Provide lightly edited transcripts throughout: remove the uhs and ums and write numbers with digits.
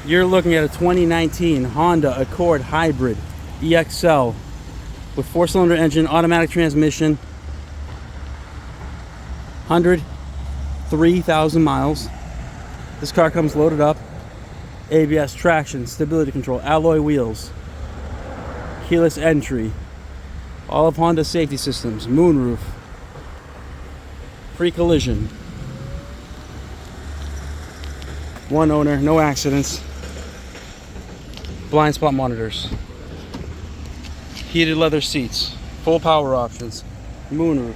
You're looking at a 2019 Honda Accord Hybrid EXL with 4-cylinder engine, automatic transmission, 103,000 miles. This car comes loaded up. ABS, traction, stability control, alloy wheels, keyless entry, all of Honda's safety systems, moonroof, pre-collision, one owner, no accidents, blind spot monitors, heated leather seats, full power options, moonroof,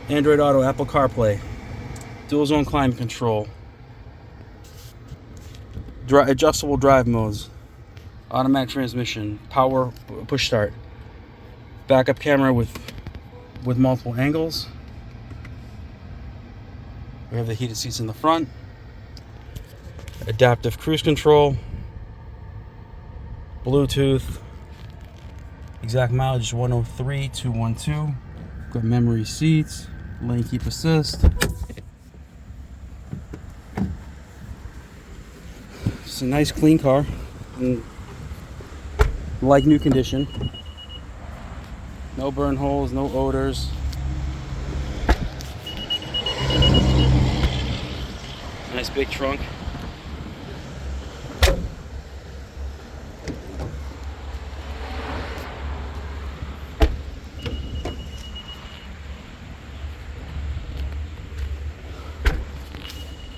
Android Auto, Apple CarPlay, dual zone climate control, adjustable drive modes, automatic transmission, power push start, backup camera with multiple angles. We have the heated seats in the front, adaptive cruise control, Bluetooth, exact mileage is 103,212. Got memory seats, lane keep assist. It's a nice clean car, in like new condition. No burn holes, no odors. Nice big trunk.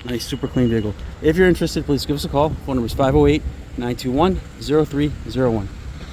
Nice, super clean vehicle. If you're interested, please give us a call. Phone number is 508-921-0301.